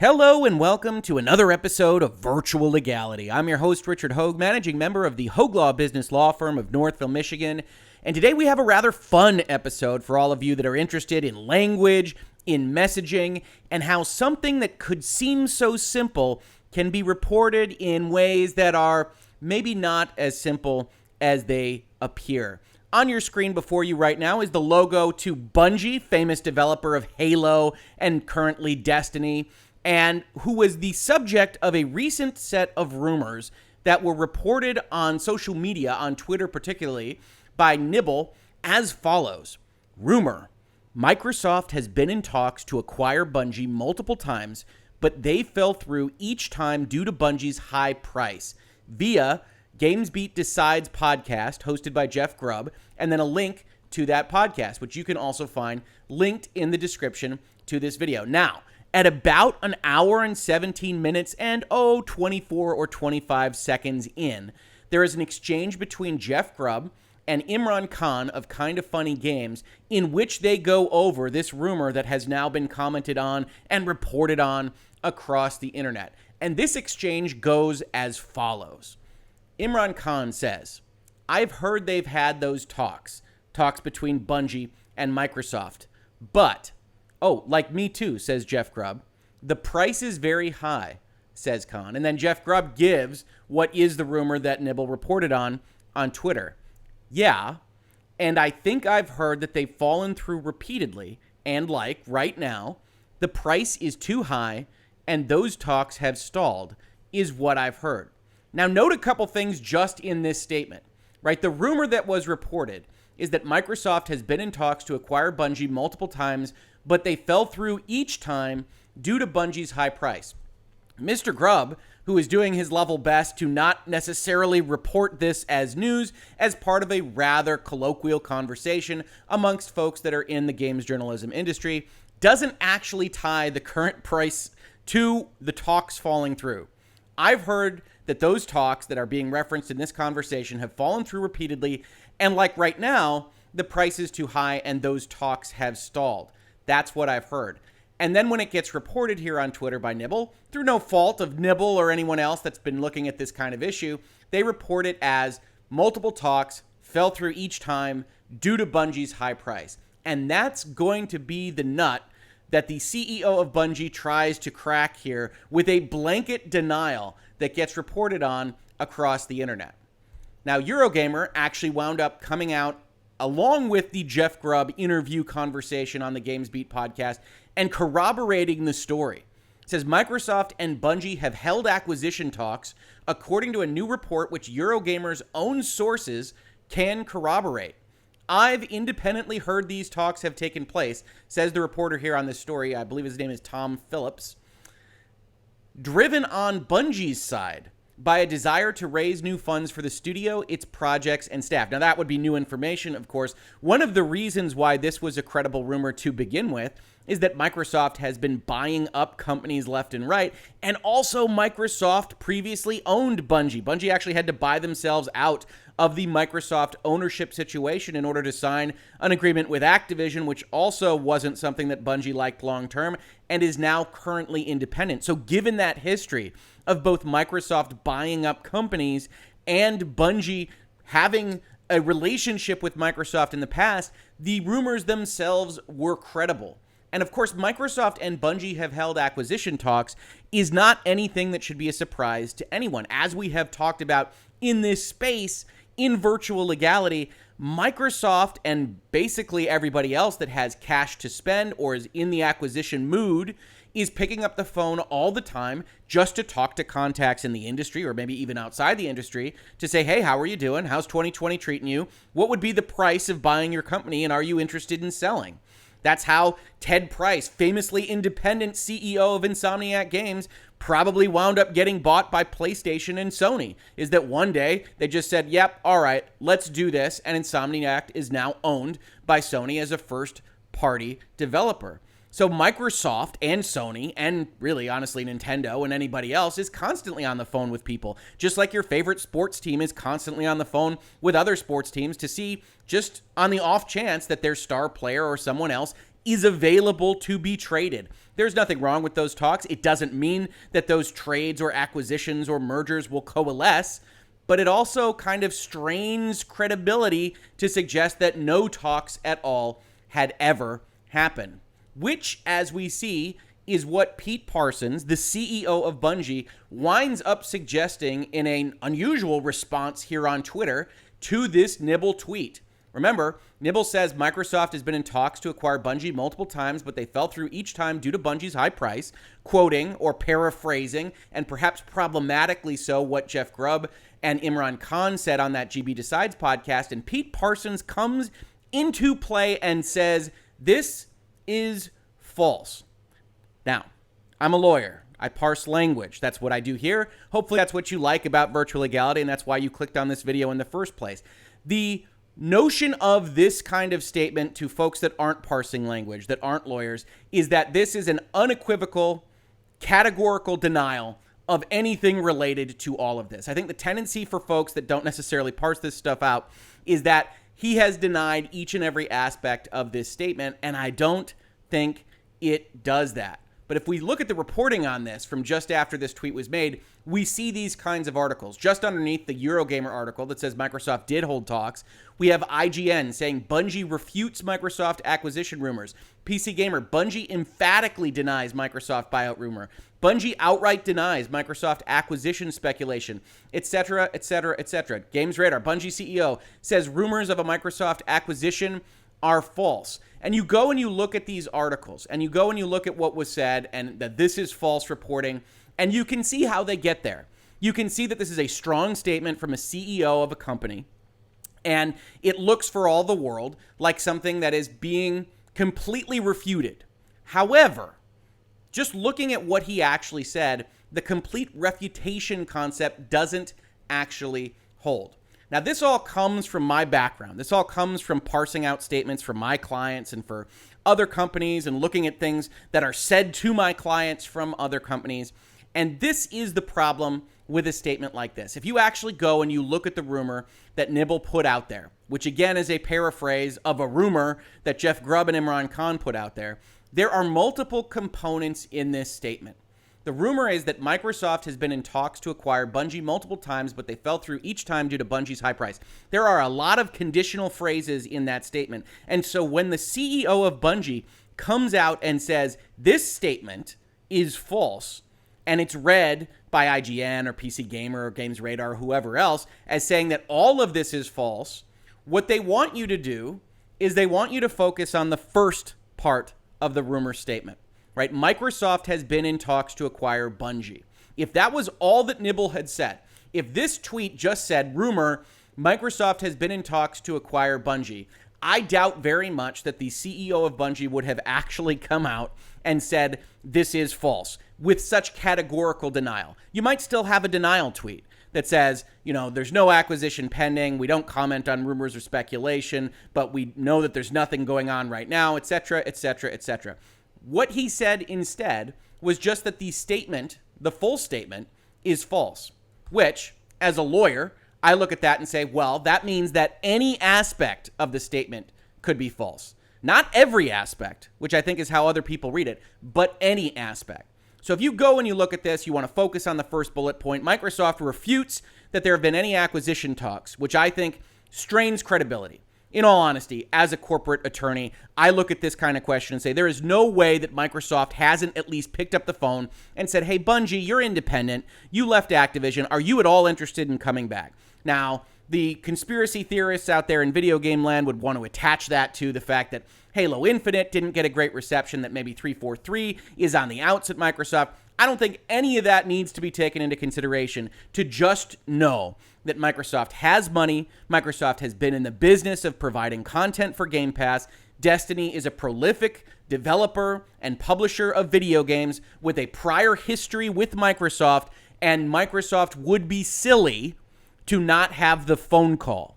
Hello and welcome to another episode of Virtual Legality. I'm your host, Richard Hoeg, managing member of the Hoeg Law Business Law Firm of Northville, Michigan. And today we have a rather fun episode for all of you that are interested in language, in messaging, and how something that could seem so simple can be reported in ways that are maybe not as simple as they appear. On your screen before you right now is the logo to Bungie, famous developer of Halo and currently Destiny, and who was the subject of a recent set of rumors that were reported on social media, on Twitter particularly, by Nibel as follows. Rumor: Microsoft has been in talks to acquire Bungie multiple times, but they fell through each time due to Bungie's high price. Via GamesBeat Decides podcast, hosted by Jeff Grubb, and then a link to that podcast, which you can also find linked in the description to this video. Now, at about an hour and 17 minutes and 24 or 25 seconds in, there is an exchange between Jeff Grubb and Imran Khan of Kinda Funny Games in which they go over this rumor that has now been commented on and reported on across the internet. And this exchange goes as follows. Imran Khan says, "I've heard they've had those talks between Bungie and Microsoft, but..." "Oh, like me too," says Jeff Grubb. "The price is very high," says Khan. And then Jeff Grubb gives what is the rumor that Nibel reported on Twitter. "Yeah, and I think I've heard that they've fallen through repeatedly, and like right now, the price is too high and those talks have stalled, is what I've heard." Now, note a couple things just in this statement, right? The rumor that was reported is that Microsoft has been in talks to acquire Bungie multiple times, but they fell through each time due to Bungie's high price. Mr. Grubb, who is doing his level best to not necessarily report this as news, as part of a rather colloquial conversation amongst folks that are in the games journalism industry, doesn't actually tie the current price to the talks falling through. I've heard that those talks that are being referenced in this conversation have fallen through repeatedly, and like right now, the price is too high and those talks have stalled. That's what I've heard. And then when it gets reported here on Twitter by Nibel, through no fault of Nibel or anyone else that's been looking at this kind of issue, they report it as multiple talks fell through each time due to Bungie's high price. And that's going to be the nut that the CEO of Bungie tries to crack here with a blanket denial that gets reported on across the internet. Now, Eurogamer actually wound up coming out along with the Jeff Grubb interview conversation on the GamesBeat podcast and corroborating the story. It says Microsoft and Bungie have held acquisition talks according to a new report which Eurogamer's own sources can corroborate. "I've independently heard these talks have taken place," says the reporter here on this story. I believe his name is Tom Phillips. "Driven on Bungie's side by a desire to raise new funds for the studio, its projects, and staff." Now, that would be new information, of course. One of the reasons why this was a credible rumor to begin with is that Microsoft has been buying up companies left and right, and also Microsoft previously owned Bungie. Bungie actually had to buy themselves out of the Microsoft ownership situation in order to sign an agreement with Activision, which also wasn't something that Bungie liked long-term and is now currently independent. So given that history of both Microsoft buying up companies and Bungie having a relationship with Microsoft in the past, the rumors themselves were credible. And of course, Microsoft and Bungie have held acquisition talks is not anything that should be a surprise to anyone. As we have talked about in this space, in Virtual Legality, Microsoft and basically everybody else that has cash to spend or is in the acquisition mood is picking up the phone all the time just to talk to contacts in the industry or maybe even outside the industry to say, "Hey, how are you doing? How's 2020 treating you? What would be the price of buying your company, and are you interested in selling?" That's how Ted Price, famously independent CEO of Insomniac Games, probably wound up getting bought by PlayStation and Sony, is that one day they just said, "Yep, all right, let's do this," and Insomniac is now owned by Sony as a first-party developer. So Microsoft and Sony, and really, honestly, Nintendo and anybody else is constantly on the phone with people, just like your favorite sports team is constantly on the phone with other sports teams to see, just on the off chance that their star player or someone else is available to be traded. There's nothing wrong with those talks. It doesn't mean that those trades or acquisitions or mergers will coalesce, but it also kind of strains credibility to suggest that no talks at all had ever happened, which, as we see, is what Pete Parsons, the CEO of Bungie, winds up suggesting in an unusual response here on Twitter to this Nibel tweet. Remember, Nibel says Microsoft has been in talks to acquire Bungie multiple times, but they fell through each time due to Bungie's high price, quoting or paraphrasing, and perhaps problematically so, what Jeff Grubb and Imran Khan said on that GB Decides podcast. And Pete Parsons comes into play and says, this is false. Now, I'm a lawyer. I parse language. That's what I do here. Hopefully that's what you like about Virtual Legality, and that's why you clicked on this video in the first place. The notion of this kind of statement to folks that aren't parsing language, that aren't lawyers, is that this is an unequivocal, categorical denial of anything related to all of this. I think the tendency for folks that don't necessarily parse this stuff out is that he has denied each and every aspect of this statement, and I don't think it does that. But if we look at the reporting on this from just after this tweet was made, we see these kinds of articles. Just underneath the Eurogamer article that says Microsoft did hold talks, we have IGN saying Bungie refutes Microsoft acquisition rumors. PC Gamer, Bungie emphatically denies Microsoft buyout rumor. Bungie outright denies Microsoft acquisition speculation, etc., etc., etc. Games Radar, Bungie CEO says rumors of a Microsoft acquisition are false. And you go and you look at these articles, and you go and you look at what was said, and that this is false reporting, and you can see how they get there. You can see that this is a strong statement from a CEO of a company, and it looks for all the world like something that is being completely refuted. However, just looking at what he actually said, the complete refutation concept doesn't actually hold. Now, this all comes from my background. This all comes from parsing out statements from my clients and for other companies and looking at things that are said to my clients from other companies. And this is the problem with a statement like this. If you actually go and you look at the rumor that Nibel put out there, which again is a paraphrase of a rumor that Jeff Grubb and Imran Khan put out there are multiple components in this statement. The rumor is that Microsoft has been in talks to acquire Bungie multiple times, but they fell through each time due to Bungie's high price. There are a lot of conditional phrases in that statement. And so when the CEO of Bungie comes out and says, this statement is false, and it's read by IGN or PC Gamer or Games Radar or whoever else as saying that all of this is false, what they want you to do is they want you to focus on the first part of the rumor statement. Right? Microsoft has been in talks to acquire Bungie. If that was all that Nibel had said, if this tweet just said, rumor, Microsoft has been in talks to acquire Bungie, I doubt very much that the CEO of Bungie would have actually come out and said, this is false, with such categorical denial. You might still have a denial tweet that says, there's no acquisition pending, we don't comment on rumors or speculation, but we know that there's nothing going on right now, etc., etc., etc. What he said instead was just that the statement, the full statement, is false, which, as a lawyer, I look at that and say, well, that means that any aspect of the statement could be false. Not every aspect, which I think is how other people read it, but any aspect. So if you go and you look at this, you want to focus on the first bullet point. Microsoft refutes that there have been any acquisition talks, which I think strains credibility. In all honesty, as a corporate attorney, I look at this kind of question and say, there is no way that Microsoft hasn't at least picked up the phone and said, hey, Bungie, you're independent. You left Activision. Are you at all interested in coming back? Now, the conspiracy theorists out there in video game land would want to attach that to the fact that Halo Infinite didn't get a great reception, that maybe 343 is on the outs at Microsoft. I don't think any of that needs to be taken into consideration to just know that Microsoft has money. Microsoft has been in the business of providing content for Game Pass. Destiny is a prolific developer and publisher of video games with a prior history with Microsoft, and Microsoft would be silly to not have the phone call.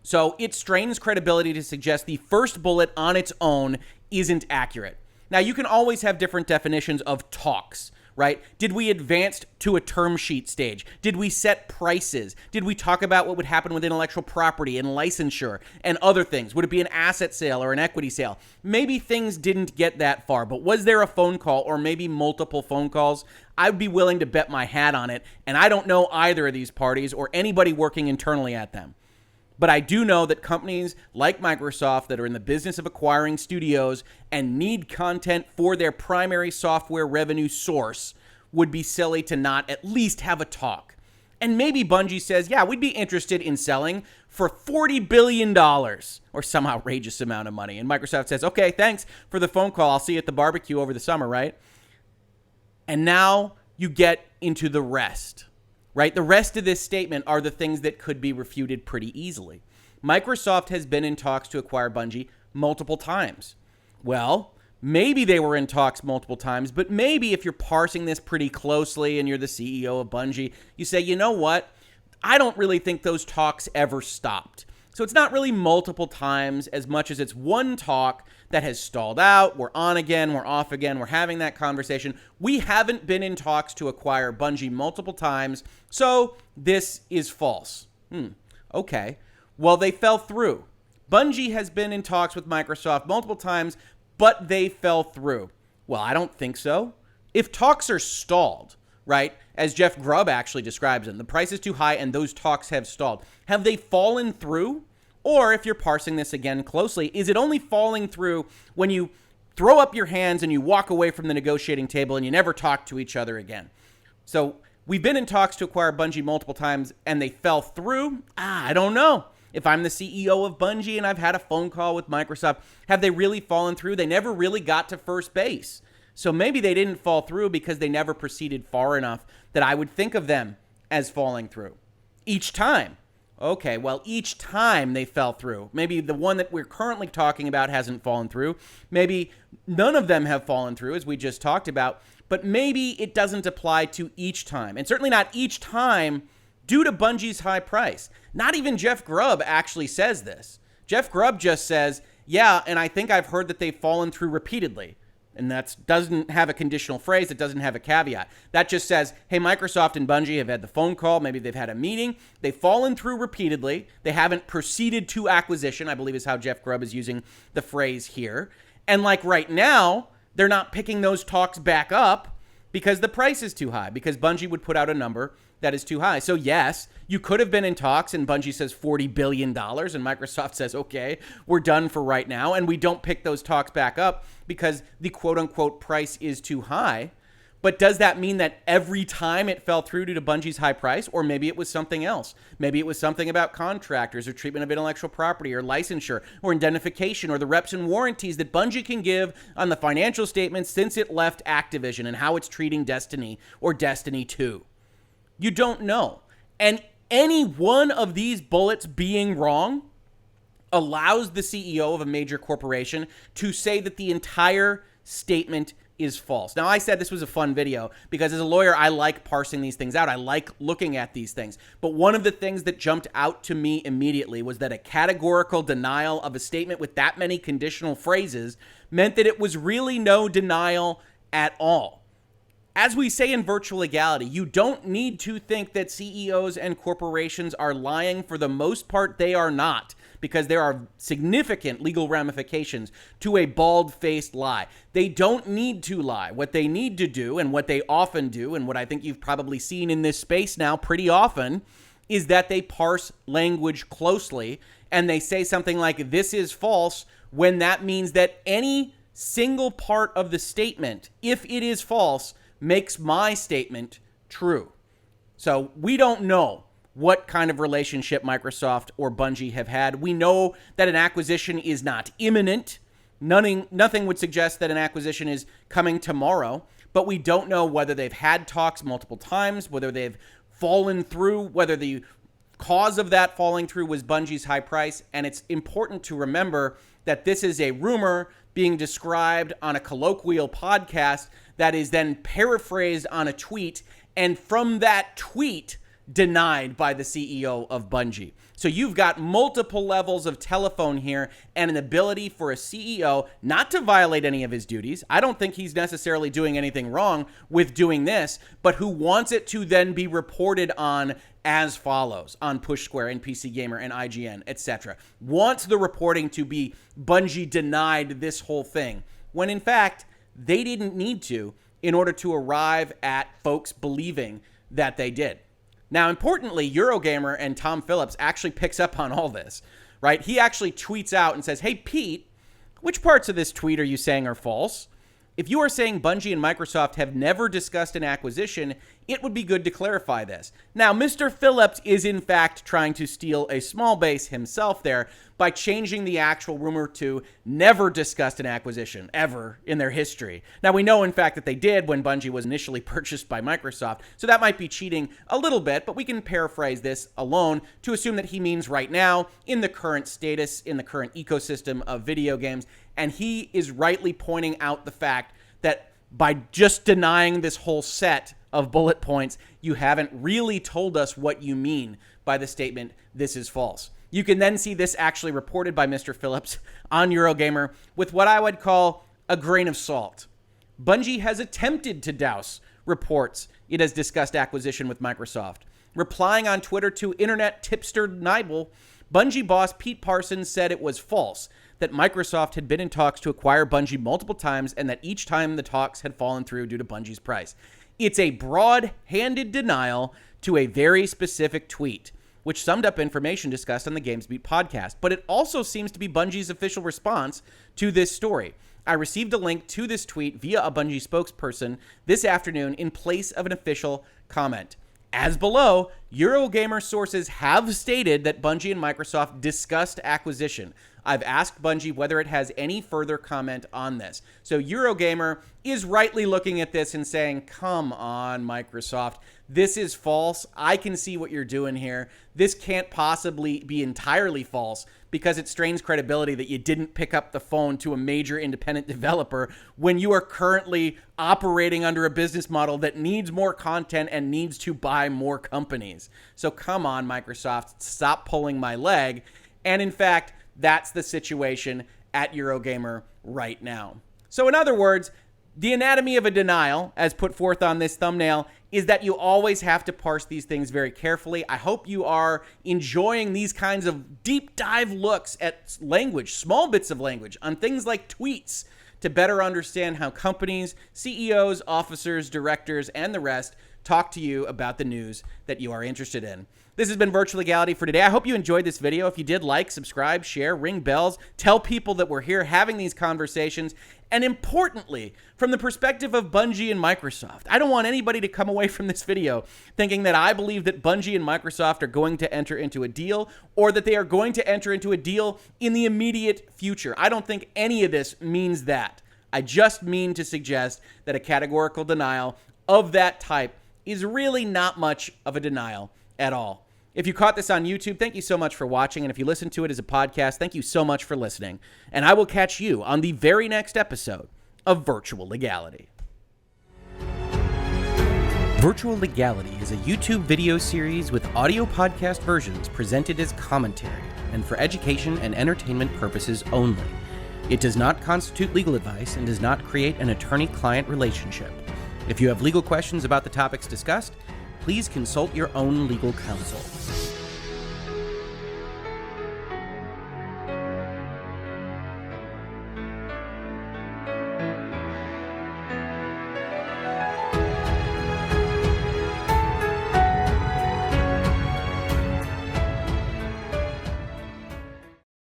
So it strains credibility to suggest the first bullet on its own isn't accurate. Now, you can always have different definitions of talks, right? Did we advance to a term sheet stage? Did we set prices? Did we talk about what would happen with intellectual property and licensure and other things? Would it be an asset sale or an equity sale? Maybe things didn't get that far, but was there a phone call or maybe multiple phone calls? I'd be willing to bet my hat on it, and I don't know either of these parties or anybody working internally at them. But I do know that companies like Microsoft that are in the business of acquiring studios and need content for their primary software revenue source would be silly to not at least have a talk. And maybe Bungie says, yeah, we'd be interested in selling for $40 billion or some outrageous amount of money. And Microsoft says, okay, thanks for the phone call. I'll see you at the barbecue over the summer, right? And now you get into the rest. Right? The rest of this statement are the things that could be refuted pretty easily. Microsoft has been in talks to acquire Bungie multiple times. Well, maybe they were in talks multiple times, but maybe if you're parsing this pretty closely and you're the CEO of Bungie, you say, you know what? I don't really think those talks ever stopped. So it's not really multiple times as much as it's one talk that has stalled out. We're on again, we're off again, we're having that conversation. We haven't been in talks to acquire Bungie multiple times, so this is false. Okay. Well, they fell through. Bungie has been in talks with Microsoft multiple times, but they fell through. Well, I don't think so. If talks are stalled, right, as Jeff Grubb actually describes them, the price is too high and those talks have stalled. Have they fallen through? Or if you're parsing this again closely, is it only falling through when you throw up your hands and you walk away from the negotiating table and you never talk to each other again? So we've been in talks to acquire Bungie multiple times and they fell through. I don't know. If I'm the CEO of Bungie and I've had a phone call with Microsoft, have they really fallen through? They never really got to first base. So maybe they didn't fall through because they never proceeded far enough that I would think of them as falling through. Each time. Okay, well, each time they fell through. Maybe the one that we're currently talking about hasn't fallen through. Maybe none of them have fallen through, as we just talked about. But maybe it doesn't apply to each time. And certainly not each time due to Bungie's high price. Not even Jeff Grubb actually says this. Jeff Grubb just says, yeah, and I think I've heard that they've fallen through repeatedly. And that doesn't have a conditional phrase. It doesn't have a caveat. That just says, hey, Microsoft and Bungie have had the phone call. Maybe they've had a meeting. They've fallen through repeatedly. They haven't proceeded to acquisition, I believe is how Jeff Grubb is using the phrase here. And like right now, they're not picking those talks back up because the price is too high, because Bungie would put out a number that is too high. So yes, you could have been in talks and Bungie says $40 billion and Microsoft says, okay, we're done for right now. And we don't pick those talks back up because the quote unquote price is too high. But does that mean that every time it fell through due to Bungie's high price? Or maybe it was something else. Maybe it was something about contractors or treatment of intellectual property or licensure or indemnification or the reps and warranties that Bungie can give on the financial statements since it left Activision and how it's treating Destiny or Destiny 2. You don't know. And any one of these bullets being wrong allows the CEO of a major corporation to say that the entire statement is false. Now, I said this was a fun video because as a lawyer, I like parsing these things out. I like looking at these things. But one of the things that jumped out to me immediately was that a categorical denial of a statement with that many conditional phrases meant that it was really no denial at all. As we say in Virtual Legality, you don't need to think that CEOs and corporations are lying. For the most part, they are not, because there are significant legal ramifications to a bald-faced lie. They don't need to lie. What they need to do, and what they often do, and what I think you've probably seen in this space now pretty often, is that they parse language closely, and they say something like, this is false, when that means that any single part of the statement, if it is false, makes my statement true. So we don't know what kind of relationship Microsoft or Bungie have had. We know that an acquisition is not imminent. Nothing would suggest that an acquisition is coming tomorrow, but we don't know whether they've had talks multiple times, whether they've fallen through, whether the cause of that falling through was Bungie's high price. And it's important to remember that this is a rumor being described on a colloquial podcast that is then paraphrased on a tweet. And from that tweet, denied by the CEO of Bungie. So you've got multiple levels of telephone here and an ability for a CEO not to violate any of his duties. I don't think he's necessarily doing anything wrong with doing this, but who wants it to then be reported on as follows on Push Square and PC Gamer and IGN, etc. Wants the reporting to be Bungie denied this whole thing, when in fact they didn't need to in order to arrive at folks believing that they did. Now, importantly, Eurogamer and Tom Phillips actually picks up on all this, right? He actually tweets out and says, hey, Pete, which parts of this tweet are you saying are false? If you are saying Bungie and Microsoft have never discussed an acquisition, it would be good to clarify this. Now, Mr. Phillips is in fact trying to steal a small base himself there by changing the actual rumor to never discussed an acquisition ever in their history. Now, we know in fact that they did when Bungie was initially purchased by Microsoft, so that might be cheating a little bit, but we can paraphrase this alone to assume that he means right now, in the current status, in the current ecosystem of video games, and he is rightly pointing out the fact that by just denying this whole set of bullet points, you haven't really told us what you mean by the statement, this is false. You can then see this actually reported by Mr. Phillips on Eurogamer with what I would call a grain of salt. Bungie has attempted to douse reports it has discussed acquisition with Microsoft. Replying on Twitter to internet tipster Nibel, Bungie boss Pete Parsons said it was false, that Microsoft had been in talks to acquire Bungie multiple times and that each time the talks had fallen through due to Bungie's price. It's a broad-handed denial to a very specific tweet, which summed up information discussed on the GamesBeat podcast, but it also seems to be Bungie's official response to this story. I received a link to this tweet via a Bungie spokesperson this afternoon in place of an official comment. As below, Eurogamer sources have stated that Bungie and Microsoft discussed acquisition. I've asked Bungie whether it has any further comment on this. So Eurogamer is rightly looking at this and saying, come on, Microsoft. This is false. I can see what you're doing here. This can't possibly be entirely false because it strains credibility that you didn't pick up the phone to a major independent developer when you are currently operating under a business model that needs more content and needs to buy more companies. So come on, Microsoft, stop pulling my leg. And in fact, that's the situation at Eurogamer right now. So in other words, the anatomy of a denial, as put forth on this thumbnail, is that you always have to parse these things very carefully. I hope you are enjoying these kinds of deep dive looks at language, small bits of language, on things like tweets to better understand how companies, CEOs, officers, directors, and the rest talk to you about the news that you are interested in. This has been Virtual Legality for today. I hope you enjoyed this video. If you did, like, subscribe, share, ring bells, tell people that we're here having these conversations. And importantly, from the perspective of Bungie and Microsoft, I don't want anybody to come away from this video thinking that I believe that Bungie and Microsoft are going to enter into a deal or that they are going to enter into a deal in the immediate future. I don't think any of this means that. I just mean to suggest that a categorical denial of that type is really not much of a denial at all. If you caught this on YouTube, thank you so much for watching. And if you listen to it as a podcast, thank you so much for listening. And I will catch you on the very next episode of Virtual Legality. Virtual Legality is a YouTube video series with audio podcast versions presented as commentary and for education and entertainment purposes only. It does not constitute legal advice and does not create an attorney-client relationship. If you have legal questions about the topics discussed, please consult your own legal counsel.